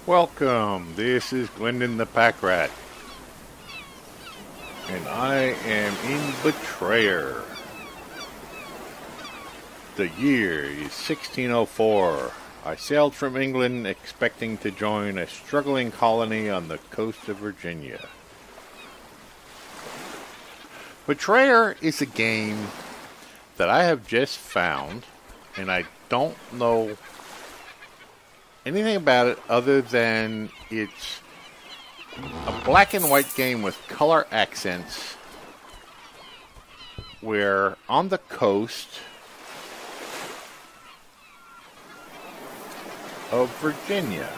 Welcome, this is Glendin ThePackRat, and I am in Betrayer. The year is 1604. I sailed from England expecting to join a struggling colony on the coast of Virginia. Betrayer is a game that I have just found, and I don't know anything about it other than it's a black and white game with color accents where on the coast of Virginia.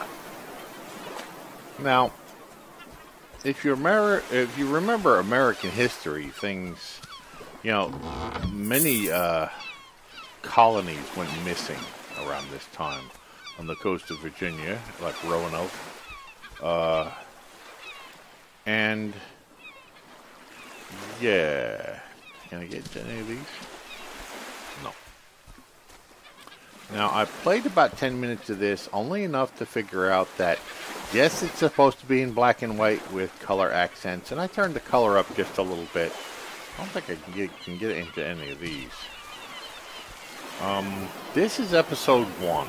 Now, if you remember American history, things, many colonies went missing around this time on the coast of Virginia, like Roanoke. And yeah, can I get to any of these? No. Now, I played about 10 minutes of this, only enough to figure out that, yes, it's supposed to be in black and white with color accents, and I turned the color up just a little bit. I don't think I can get into any of these. This is episode 1.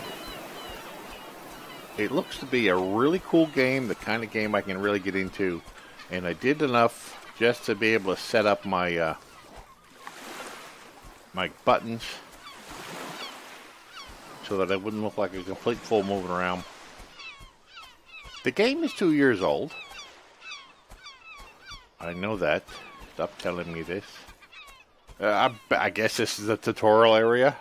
It looks to be a really cool game, the kind of game I can really get into, and I did enough just to be able to set up my my buttons so that I wouldn't look like a complete fool moving around. The game is 2 years old. I know that. Stop telling me this. I guess this is a tutorial area.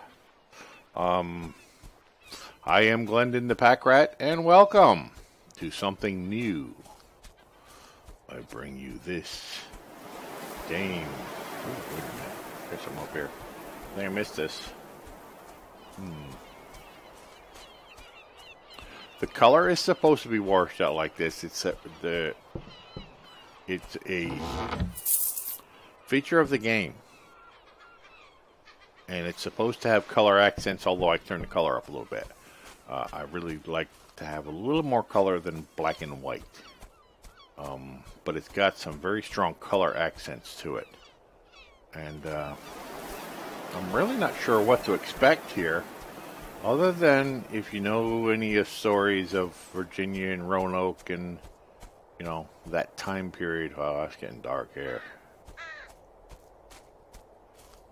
I am Glendin ThePackRat, and welcome to something new. I bring you this game. Ooh, wait a minute. There's something up here. I think I missed this. The color is supposed to be washed out like this. It's a feature of the game. And it's supposed to have color accents, although I turned the color up a little bit. I really like to have a little more color than black and white. But it's got some very strong color accents to it. And I'm really not sure what to expect here. Other than if you know any of stories of Virginia and Roanoke and, that time period. Oh, it's getting dark here.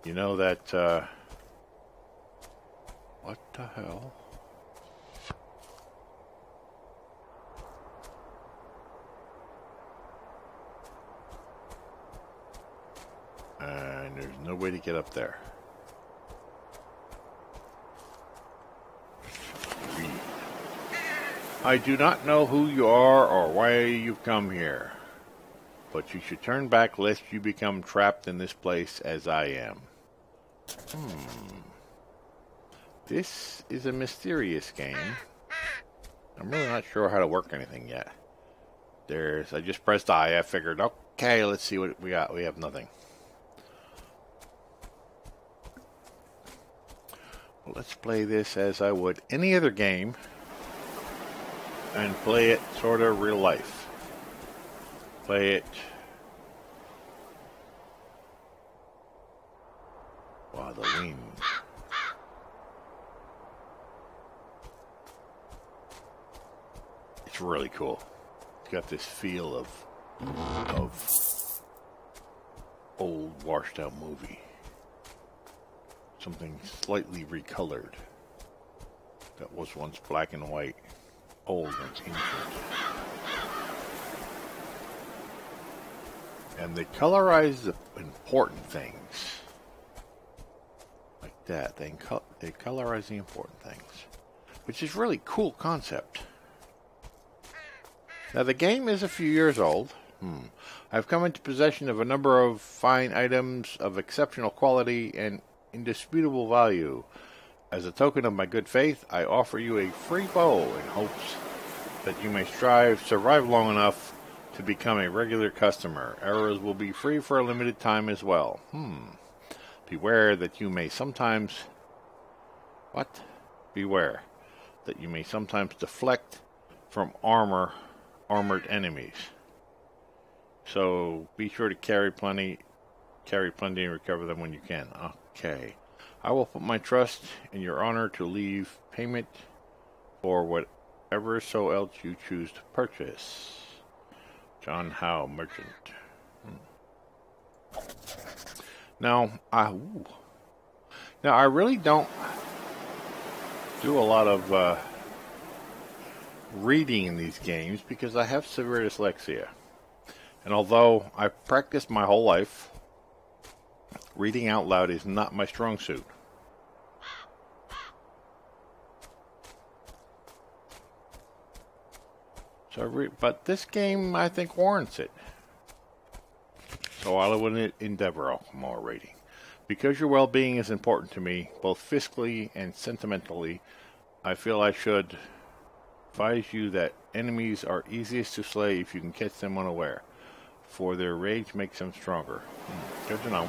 You know that, what the hell? And there's no way to get up there. I do not know who you are or why you've come here, but you should turn back lest you become trapped in this place as I am. This is a mysterious game. I'm really not sure how to work anything yet. I just pressed I figured, okay, let's see what we got. We have nothing. Well, let's play this as I would any other game and play it sort of real life. Play it. Wow, the wind. It's really cool. It's got this feel of old washed out movie. Something slightly recolored that was once black and white, old and ancient. And they colorize the important things. Like that. They colorize the important things. Which is really cool concept. Now the game is a few years old. I've come into possession of a number of fine items of exceptional quality and indisputable value. As a token of my good faith, I offer you a free bow in hopes that you may survive long enough to become a regular customer. Arrows will be free for a limited time as well. Beware that you may sometimes... What? Beware that you may sometimes deflect from armored enemies. So be sure to carry plenty and recover them when you can. Okay. I will put my trust in your honor to leave payment for whatever so else you choose to purchase. John Howe, merchant. Now, I really don't do a lot of reading in these games because I have severe dyslexia. And although I've practiced my whole life, reading out loud is not my strong suit. But this game, I think, warrants it. So I will endeavor more rating. Because your well-being is important to me, both fiscally and sentimentally, I feel I should advise you that enemies are easiest to slay if you can catch them unaware, for their rage makes them stronger. Good to know.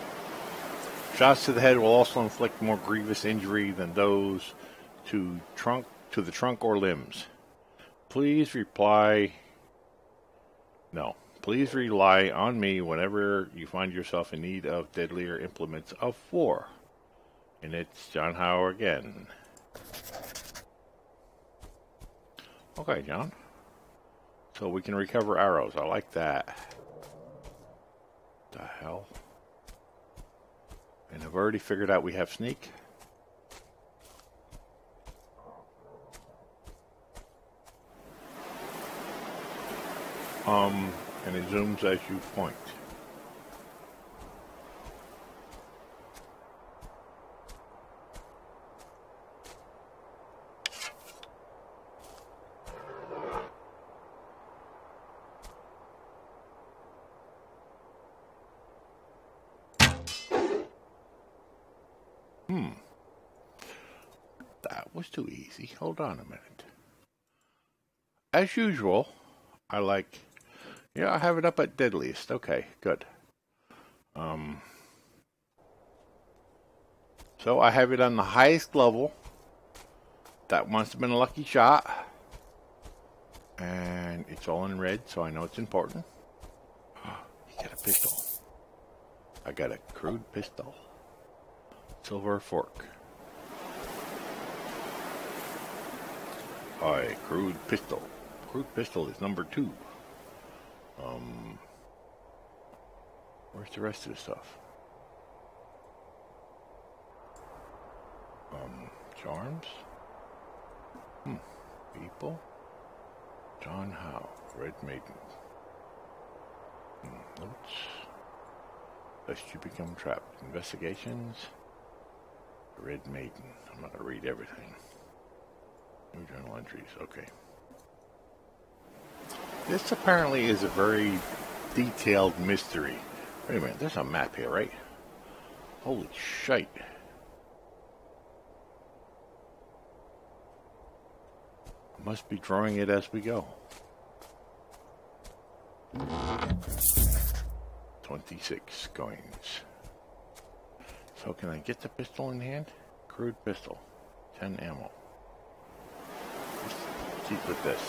Shots to the head will also inflict more grievous injury than those to the trunk or limbs. Please rely on me whenever you find yourself in need of deadlier implements of war. And it's John Howe again. Okay, John. So we can recover arrows. I like that. The hell? And I've already figured out we have sneak. And it zooms as you point. That was too easy. Hold on a minute. As usual, I have it up at deadliest. Okay, good. So I have it on the highest level. That must have been a lucky shot. And it's all in red, so I know it's important. You got a pistol. I got a crude pistol. Silver fork. Crude pistol. Crude pistol is number 2. Where's the rest of the stuff? Charms? People? John Howe, Red Maiden. Notes. Lest you become trapped. Investigations. Red Maiden. I'm not going to read everything. New journal entries. Okay. This apparently is a very detailed mystery. Wait a minute, there's a map here, right? Holy shite. Must be drawing it as we go. 26 coins. So can I get the pistol in hand? Crude pistol. 10 ammo. Let's keep with this.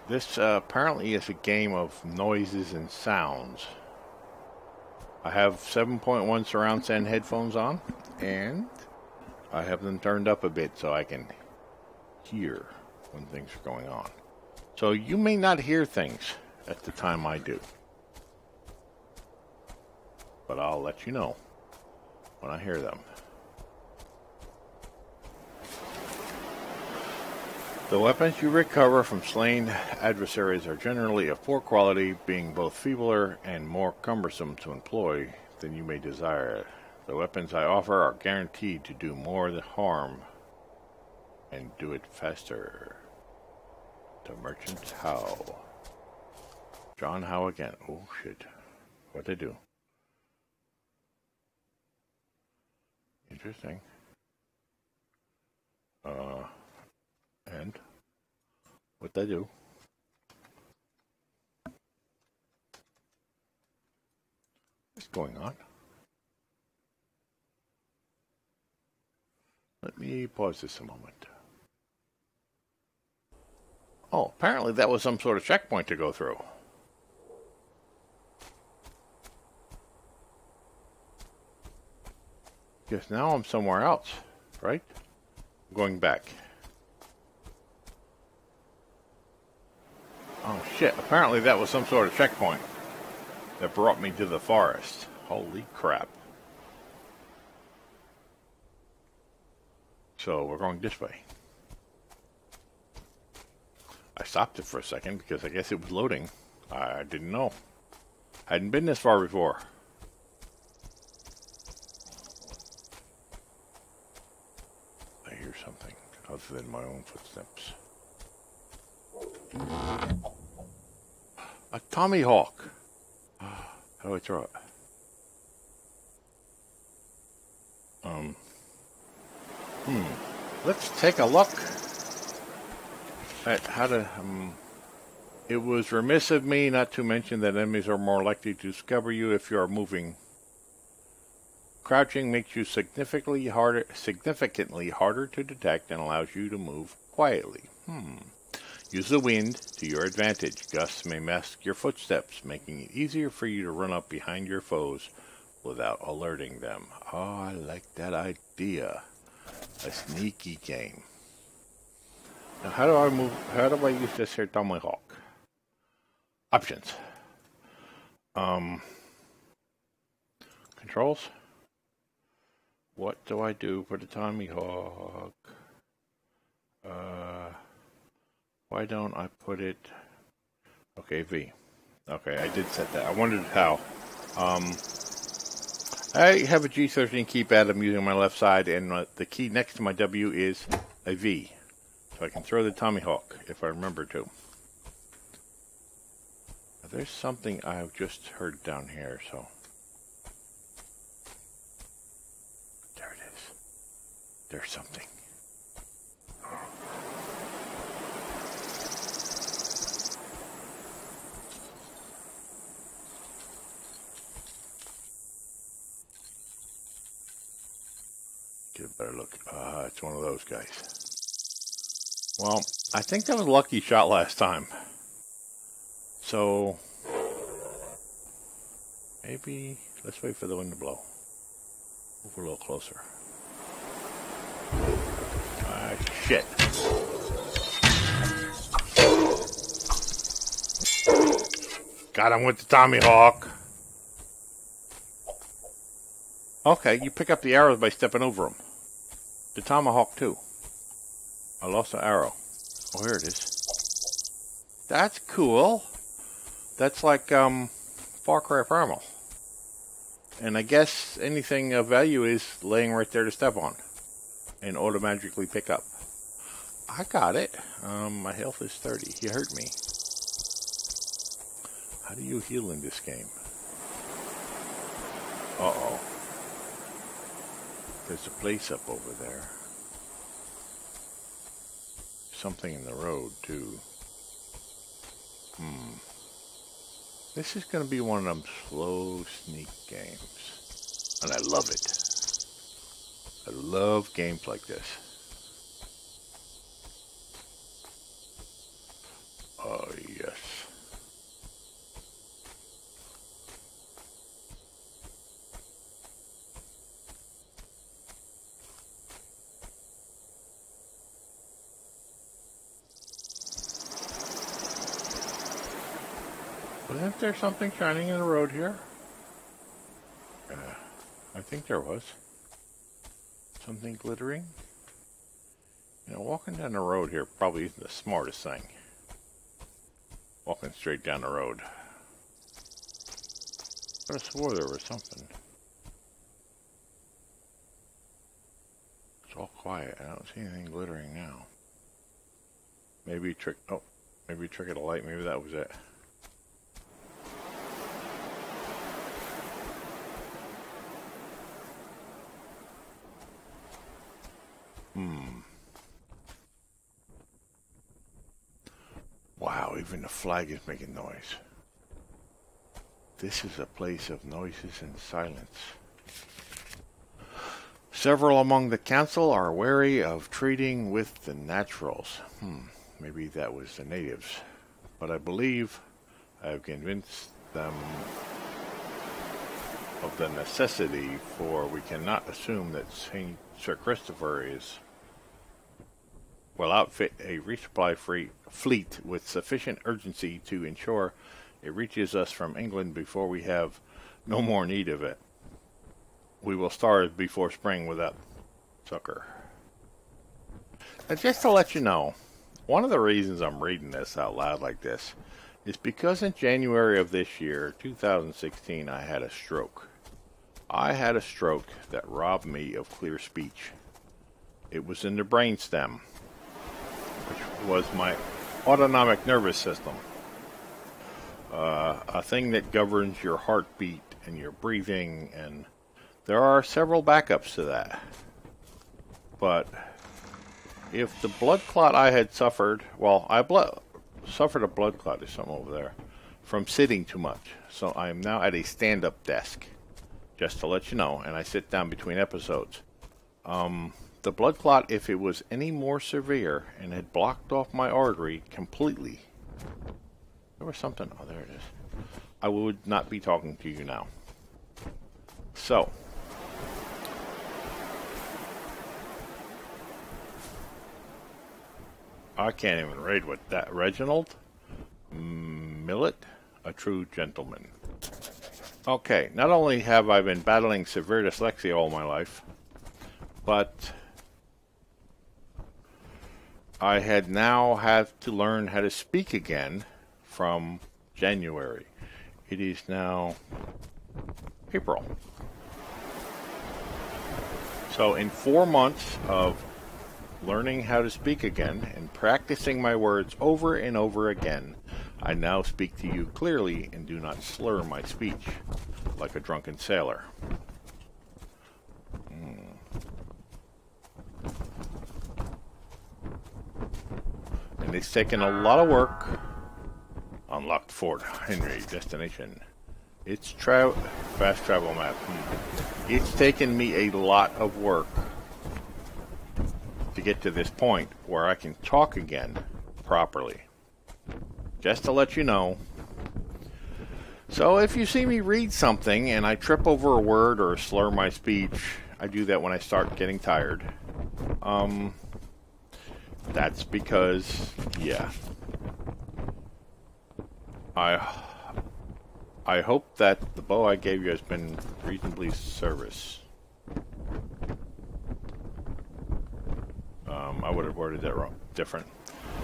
This apparently is a game of noises and sounds. I have 7.1 surround sound headphones on, and I have them turned up a bit so I can hear when things are going on. So you may not hear things at the time I do, but I'll let you know when I hear them. The weapons you recover from slain adversaries are generally of poor quality, being both feebler and more cumbersome to employ than you may desire. The weapons I offer are guaranteed to do more harm and do it faster. The Merchant Howe. John Howe again. Oh shit. What'd they do? Interesting. And what'd they do? What's going on? Let me pause this a moment. Oh, apparently that was some sort of checkpoint to go through. Guess now I'm somewhere else, right? Going back. Oh shit, apparently that was some sort of checkpoint that brought me to the forest. Holy crap. So we're going this way. I stopped it for a second because I guess it was loading. I didn't know. Hadn't been this far before. I hear something other than my own footsteps. A Tommy Hawk. How do I throw it? Let's take a look at how to... it was remiss of me not to mention that enemies are more likely to discover you if you are moving. Crouching makes you significantly harder to detect and allows you to move quietly. Use the wind to your advantage. Gusts may mask your footsteps, making it easier for you to run up behind your foes without alerting them. Oh, I like that idea. A sneaky game. Now, how do I move? How do I use this here Tomahawk? Options. Controls. What do I do for the Tomahawk? Why don't I put it? Okay, V. Okay, I did set that. I wondered how. I have a G13 keypad I'm using on my left side, and the key next to my W is a V. So I can throw the Tomahawk if I remember to. Now, there's something I've just heard down here, so. There it is. There's something. Get a better look. It's one of those guys. Well, I think that was a lucky shot last time. So, maybe let's wait for the wind to blow. Move a little closer. Ah, shit. Got him with the Tomahawk. Okay, you pick up the arrows by stepping over them. The Tomahawk, too. I lost an arrow. Oh, here it is. That's cool. That's like, Far Cry Primal. And I guess anything of value is laying right there to step on. And automatically pick up. I got it. My health is 30. He hurt me. How do you heal in this game? Uh-oh. There's a place up over there. Something in the road, too. This is going to be one of them slow sneak games. And I love it. I love games like this. Oh, yes. Wasn't there something shining in the road here? I think there was. Something glittering? You know, walking down the road here probably isn't the smartest thing. Walking straight down the road. I could have swore there was something. It's all quiet. I don't see anything glittering now. Maybe trick. Oh, maybe trick of the light. Maybe that was it. Wow, even the flag is making noise. This is a place of noises and silence. Several among the council are wary of trading with the naturals. Maybe that was the natives. But I believe I have convinced them of the necessity, for we cannot assume that Sir Christopher will outfit a resupply fleet with sufficient urgency to ensure it reaches us from England before we have no more need of it. We will starve before spring without succor. And just to let you know, one of the reasons I'm reading this out loud like this is because in January of this year, 2016, I had a stroke. I had a stroke that robbed me of clear speech. It was in the brainstem, which was my autonomic nervous system. A thing that governs your heartbeat and your breathing, and there are several backups to that. But if the blood clot I had suffered, well, I suffered a blood clot, there's something over there, from sitting too much. So I am now at a stand-up desk, just to let you know, and I sit down between episodes. The blood clot, if it was any more severe and had blocked off my artery completely, there was something, oh there it is, I would not be talking to you now. So, I can't even read what that, Reginald Millet, a true gentleman. Okay, not only have I been battling severe dyslexia all my life, but I had now had to learn how to speak again from January. It is now April. So in 4 months of learning how to speak again and practicing my words over and over again, I now speak to you clearly and do not slur my speech like a drunken sailor. And it's taken a lot of work. Unlocked Fort Henry destination. It's fast travel map. It's taken me a lot of work to get to this point where I can talk again properly. Just to let you know. So if you see me read something and I trip over a word or slur my speech, I do that when I start getting tired. That's because, yeah. I hope that the bow I gave you has been reasonably service. I would have worded that different.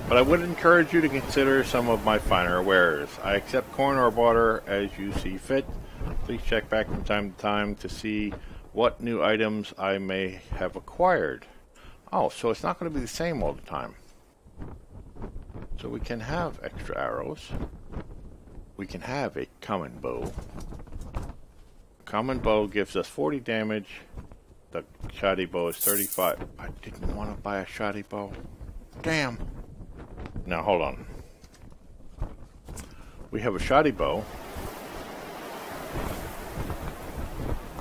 But I would encourage you to consider some of my finer wares. I accept coin or barter as you see fit. Please check back from time to time to see what new items I may have acquired. Oh, so it's not going to be the same all the time. So we can have extra arrows. We can have a common bow. Common bow gives us 40 damage. The shoddy bow is 35. I didn't want to buy a shoddy bow. Damn. Now hold on. We have a shoddy bow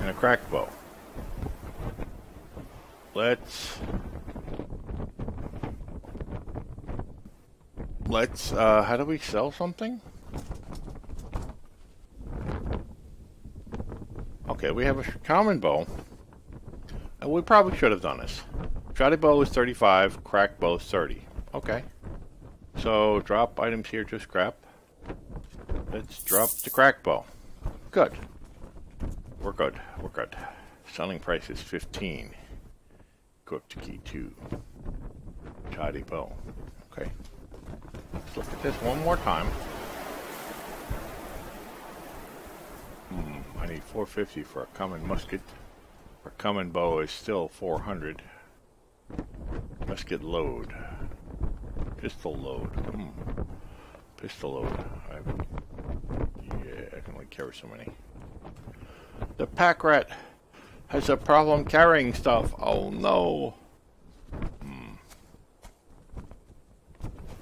and a cracked bow. Let's how do we sell something? Okay, we have a common bow. And we probably should have done this. Shoddy bow is 35, cracked bow is 30. Okay. So drop items here to scrap. Let's drop the cracked bow. Good. We're good. We're good. Selling price is 15. Equip to key 2. Shoddy bow. Okay. Let's look at this one more time. I need 450 for a common musket. Our common bow is still 400. Musket load. Pistol load. Pistol load. Yeah, I can only carry so many. The pack-rat has a problem carrying stuff. Oh no.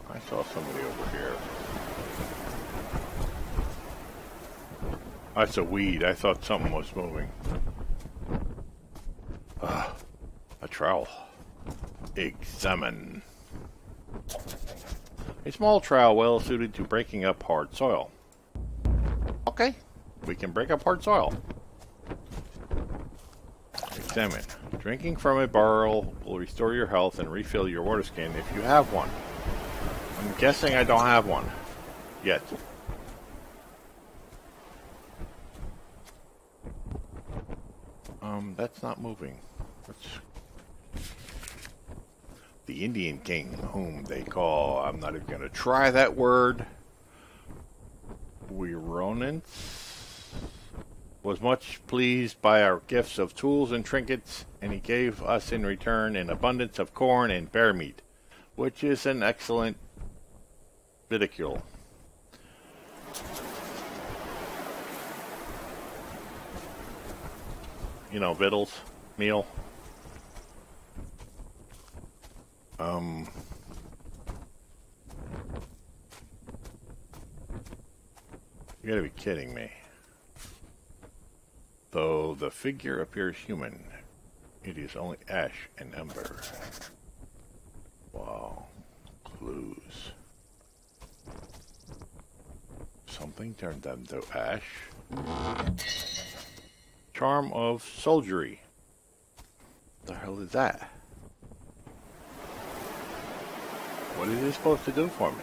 I saw somebody over here. That's a weed. I thought something was moving. trowel. Examine. A small trowel well suited to breaking up hard soil. Okay, we can break up hard soil. Examine. Drinking from a barrel will restore your health and refill your water skin if you have one. I'm guessing I don't have one yet. That's not moving. The Indian king, whom they call, I'm not even going to try that word, Wironance, was much pleased by our gifts of tools and trinkets, and he gave us in return an abundance of corn and bear meat, which is an excellent ridicule. You know, victuals, meal. You gotta be kidding me. Though the figure appears human, it is only ash and ember. Wow. Clues. Something turned them to ash. Charm of soldiery. The hell is that? What is this supposed to do for me?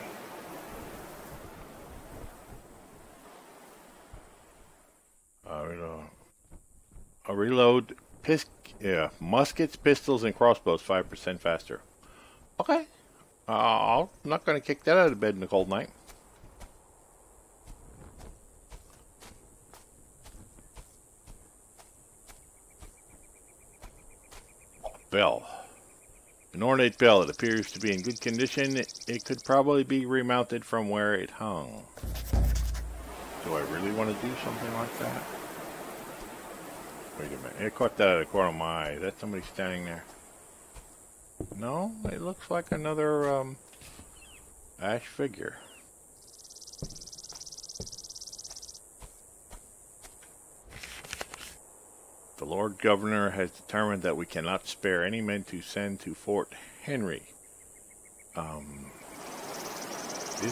A reload. Muskets, pistols, and crossbows 5% faster. Okay. I'm not going to kick that out of bed in the cold night. Bell. An ornate bell. It appears to be in good condition. It could probably be remounted from where it hung. Do I really want to do something like that? Wait a minute. It caught that out of the corner of my eye. Is that somebody standing there? No, it looks like another ash figure. The Lord Governor has determined that we cannot spare any men to send to Fort Henry. Isn't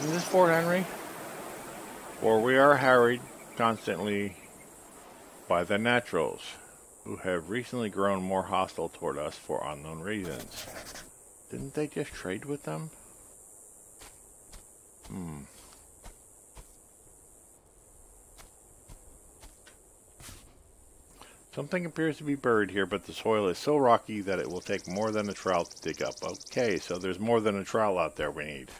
this Fort Henry? For we are harried constantly by the Naturals, who have recently grown more hostile toward us for unknown reasons. Didn't they just trade with them? Something appears to be buried here, but the soil is so rocky that it will take more than a trowel to dig up. Okay, so there's more than a trowel out there we need.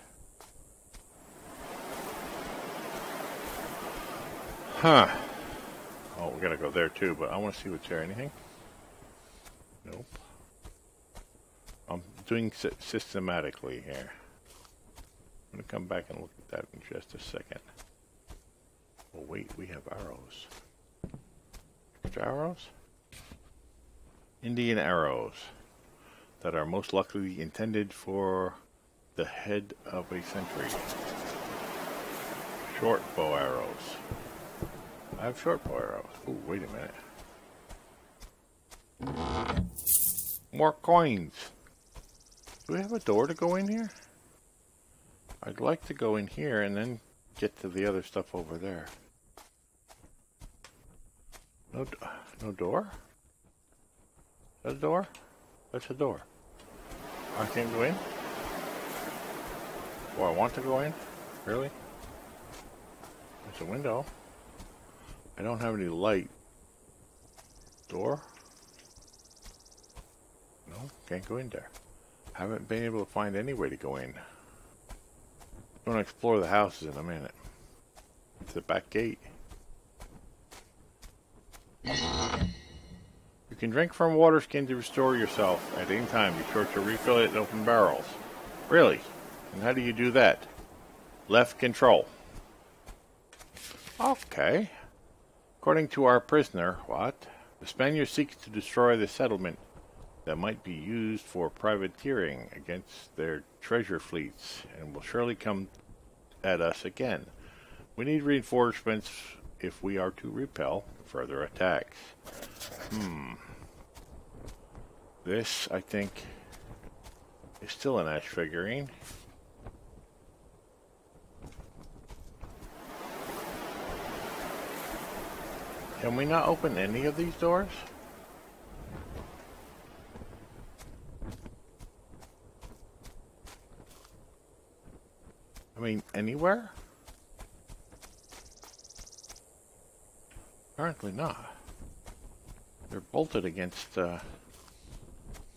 Huh. Oh, we gotta go there too, but I want to see what's there. Anything? Nope. I'm doing systematically here. I'm gonna come back and look at that in just a second. Oh wait, we have arrows. Extra arrows? Indian arrows that are most likely intended for the head of a sentry. Short bow arrows. I have short bow arrows. Oh, wait a minute. More coins. Do we have a door to go in here? I'd like to go in here and then get to the other stuff over there. No door? Is that a door? That's a door. I can't go in? Oh, I want to go in? Really? There's a window. I don't have any light. Door? No, can't go in there. Haven't been able to find any way to go in. I'm going to explore the houses in a minute. It's the back gate. You can drink from water skin to restore yourself at any time. Be sure to refill it in open barrels. Really? And how do you do that? Left control. Okay. According to our prisoner, what? The Spaniard seeks to destroy the settlement that might be used for privateering against their treasure fleets and will surely come at us again. We need reinforcements if we are to repel further attacks. This, I think, is still an Ash figurine. Can we not open any of these doors? I mean, anywhere? Apparently not. They're bolted against,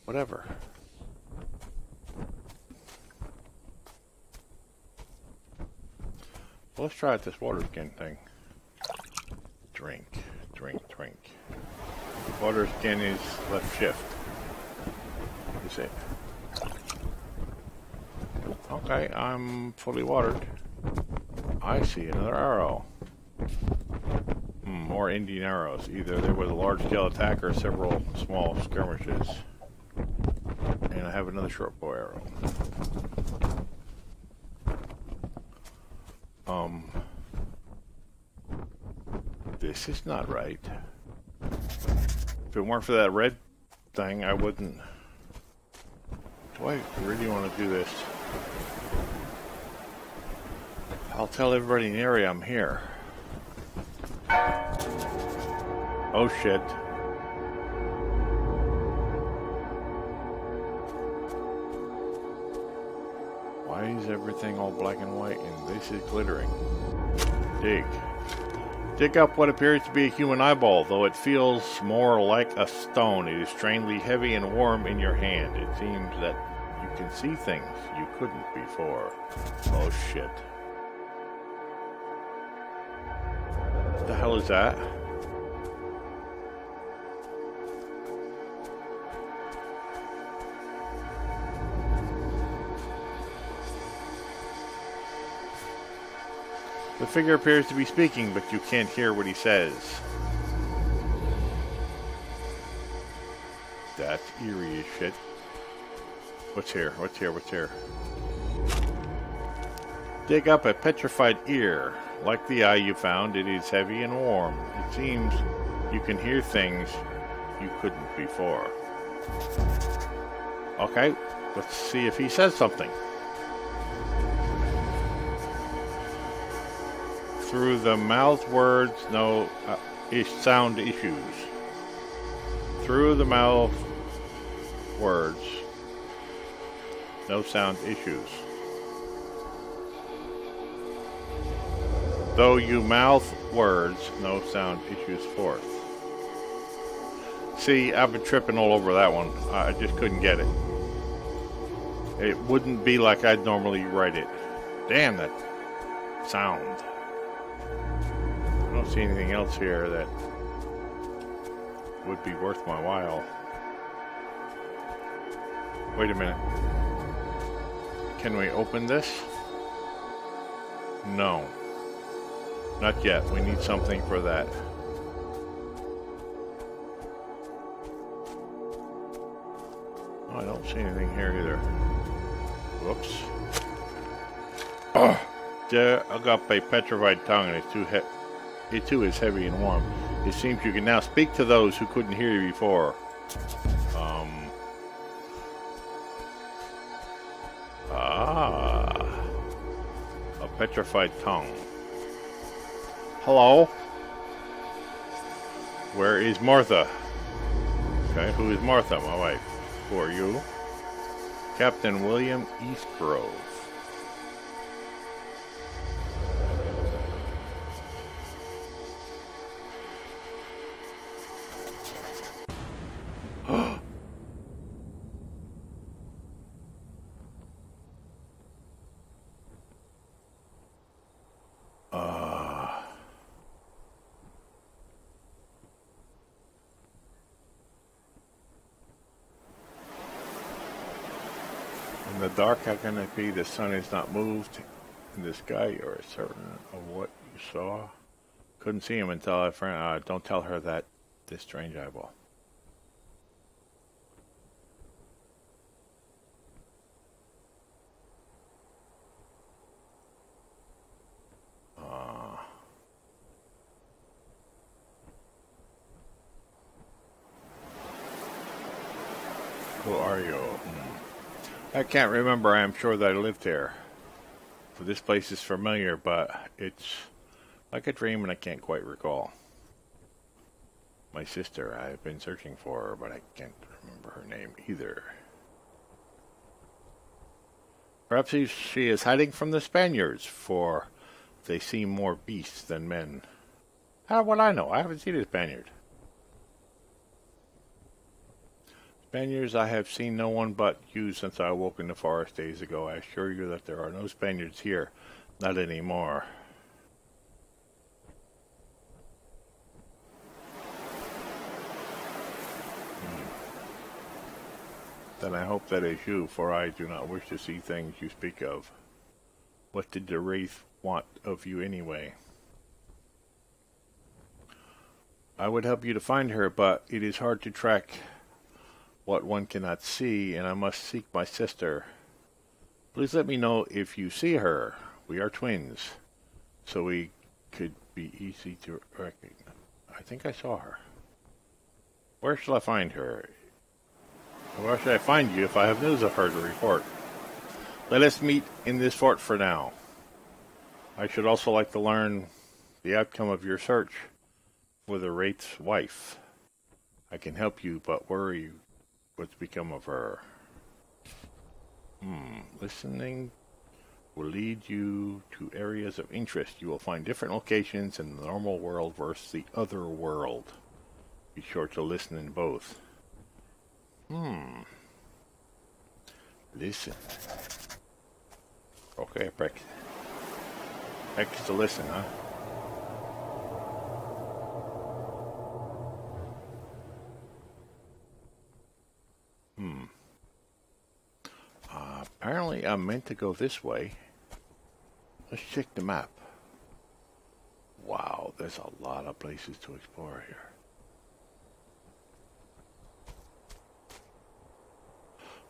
whatever. Well, let's try out this water skin thing. Drink, drink, drink. Water skin is left shift. Is it? Okay, I'm fully watered. I see another arrow. More Indian arrows. Either there was a large-scale attack or several small skirmishes. And I have another short bow arrow. This is not right. If it weren't for that red thing, I wouldn't. Do I really want to do this? I'll tell everybody in the area I'm here. Oh shit. Why is everything all black and white and this is glittering? Dig. Dig up what appears to be a human eyeball, though it feels more like a stone. It is strangely heavy and warm in your hand. It seems that you can see things you couldn't before. Oh shit. What the hell is that? The figure appears to be speaking, but you can't hear what he says. That's eerie as shit. What's here? What's here? What's here? Dig up a petrified ear. Like the eye you found, it is heavy and warm. It seems you can hear things you couldn't before. Okay, let's see if he says something. Through the mouth words, no sound issues. Through the mouth words, no sound issues. Though you mouth words, no sound issues forth. See, I've been tripping all over that one. I just couldn't get it. It wouldn't be like I'd normally write it. Damn, that sound. I don't see anything else here that would be worth my while. Wait a minute. Can we open this? No. Not yet. We need something for that. Oh, I don't see anything here either. Whoops. There, I got a petrified tongue and it's too heavy. It too is heavy and warm. It seems you can now speak to those who couldn't hear you before. A petrified tongue. Hello? Where is Martha? Okay, who is Martha, my wife? Who are you? Captain William Eastgrove. In the dark, how can it be? The sun is not moved in the sky. You are certain of what you saw. Couldn't see him until I found. Don't tell her that. This strange eyeball. Who are you? I can't remember. I am sure that I lived here. For this place is familiar, but it's like a dream and I can't quite recall. My sister, I've been searching for her, but I can't remember her name either. Perhaps she is hiding from the Spaniards, for they seem more beasts than men. How would I know? I haven't seen a Spaniard. Spaniards, I have seen no one but you since I awoke in the forest days ago. I assure you that there are no Spaniards here. Not anymore. Then I hope that is you, for I do not wish to see things you speak of. What did the wraith want of you anyway? I would help you to find her, but it is hard to track what one cannot see, and I must seek my sister. Please let me know if you see her. We are twins, so we could be easy to recognize. I think I saw her. Where shall I find her? Where should I find you if I have news of her to report? Let us meet in this fort for now. I should also like to learn the outcome of your search for the wraith's wife. I can help you, but worry what's become of her. Listening will lead you to areas of interest. You will find different locations in the normal world versus the other world. Be sure to listen in both. Listen. Okay, practice to listen, huh? Apparently I'm meant to go this way. Let's check the map. Wow, there's a lot of places to explore here.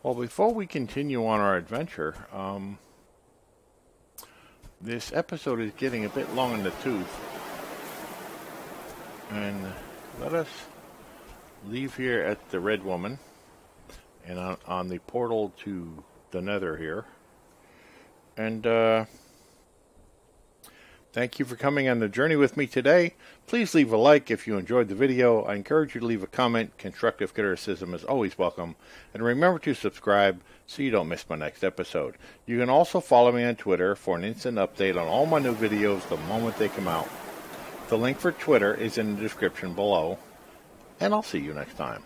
Well, before we continue on our adventure, this episode is getting a bit long in the tooth. And let us leave here at the Red Woman and on the portal to the Nether here. And thank you for coming on the journey with me today. Please leave a like if you enjoyed the video. I encourage you to leave a comment. Constructive criticism is always welcome. And remember to subscribe so you don't miss my next episode. You can also follow me on Twitter for an instant update on all my new videos the moment they come out. The link for Twitter is in the description below. And I'll see you next time.